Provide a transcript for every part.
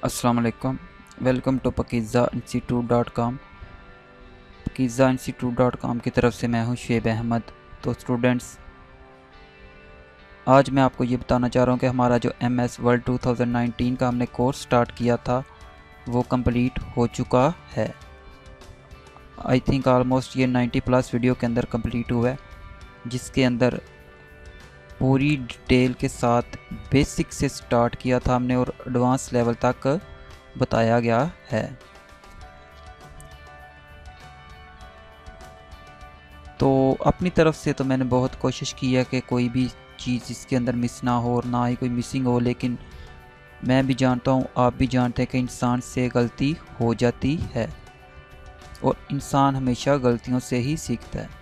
अस्सलाम वालेकुम। Welcome to pakizainstitute.com। pakizainstitute.com की तरफ से मैं हूं शुएब अहमद। तो स्टूडेंट्स, आज मैं आपको ये बताना चाह रहा हूं कि हमारा जो MS वर्ल्ड 2019 का हमने कोर्स स्टार्ट किया था वो कंप्लीट हो चुका है। आई थिंक ऑलमोस्ट ये 90+ वीडियो के अंदर कंप्लीट हुआ है, जिसके अंदर पूरी डिटेल के साथ बेसिक से स्टार्ट किया था हमने और एडवांस लेवल तक बताया गया है। तो अपनी तरफ से तो मैंने बहुत कोशिश की है कि कोई भी चीज़ इसके अंदर मिस ना हो और ना ही कोई मिसिंग हो, लेकिन मैं भी जानता हूँ, आप भी जानते हैं कि इंसान से गलती हो जाती है और इंसान हमेशा गलतियों से ही सीखता है।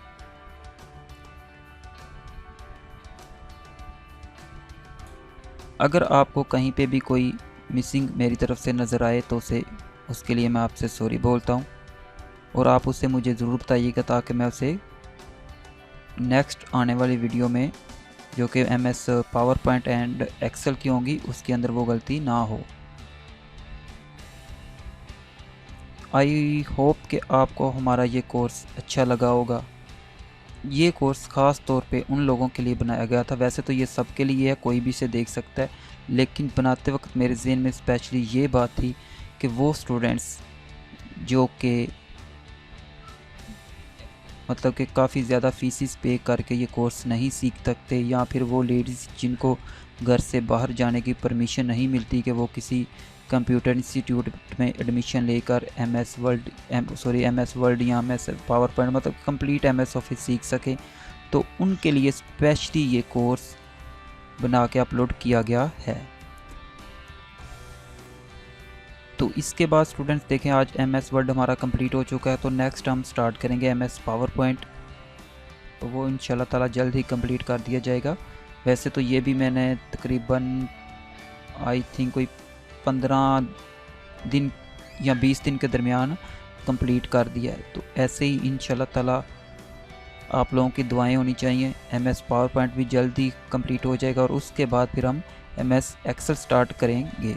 अगर आपको कहीं पे भी कोई मिसिंग मेरी तरफ से नज़र आए तो उसके लिए मैं आपसे सॉरी बोलता हूँ और आप उसे मुझे ज़रूर बताइएगा ताकि मैं उसे नेक्स्ट आने वाली वीडियो में, जो कि MS PowerPoint and Excel की होंगी, उसके अंदर वो गलती ना हो। आई होप कि आपको हमारा ये कोर्स अच्छा लगा होगा। ये कोर्स ख़ास तौर पे उन लोगों के लिए बनाया गया था, वैसे तो ये सबके लिए है, कोई भी इसे देख सकता है, लेकिन बनाते वक्त मेरे ज़हन में स्पेशली ये बात थी कि वो स्टूडेंट्स जो कि मतलब कि काफ़ी ज़्यादा फीसिस पे करके ये कोर्स नहीं सीख सकते, या फिर वो लेडीज़ जिनको घर से बाहर जाने की परमिशन नहीं मिलती कि वो किसी कंप्यूटर इंस्टीट्यूट में एडमिशन लेकर MS वर्ल्ड या MS पावर पॉइंट मतलब कंप्लीट MS ऑफिस सीख सकें, तो उनके लिए स्पेशली ये कोर्स बना के अपलोड किया गया है। तो इसके बाद स्टूडेंट्स देखें, आज MS वर्ड हमारा कंप्लीट हो चुका है, तो नेक्स्ट हम स्टार्ट करेंगे MS पावर पॉइंट। तो वो इंशाल्लाह ताला जल्द ही कंप्लीट कर दिया जाएगा। वैसे तो ये भी मैंने तकरीबन आई थिंक कोई 15 दिन या 20 दिन के दरमियान कंप्लीट कर दिया है। तो ऐसे ही इंशाल्लाह ताला आप लोगों की दुआएं होनी चाहिए। MS पावर पॉइंट भी जल्द ही कंप्लीट हो जाएगा और उसके बाद फिर हम MS एक्सेल स्टार्ट करेंगे।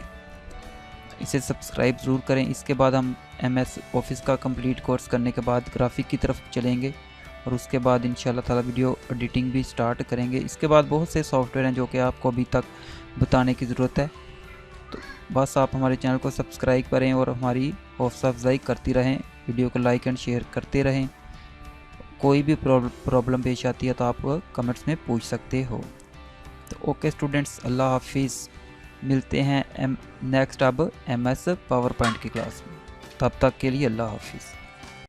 इसे सब्सक्राइब ज़रूर करें। इसके बाद हम MS ऑफिस का कंप्लीट कोर्स करने के बाद ग्राफिक की तरफ चलेंगे और उसके बाद इंशाल्लाह ताला वीडियो एडिटिंग भी स्टार्ट करेंगे। इसके बाद बहुत से सॉफ्टवेयर हैं जो कि आपको अभी तक बताने की ज़रूरत है। तो बस आप हमारे चैनल को सब्सक्राइब करें और हमारी हौसला अफजाई करती रहें, वीडियो को लाइक एंड शेयर करते रहें। कोई भी प्रॉब्लम पेश आती है तो आप कमेंट्स में पूछ सकते हो। तो ओके स्टूडेंट्स, अल्लाह हाफिज़। मिलते हैं नेक्स्ट अब MS पावर पॉइंट की क्लास में। तब तक के लिए अल्लाह हाफिज़।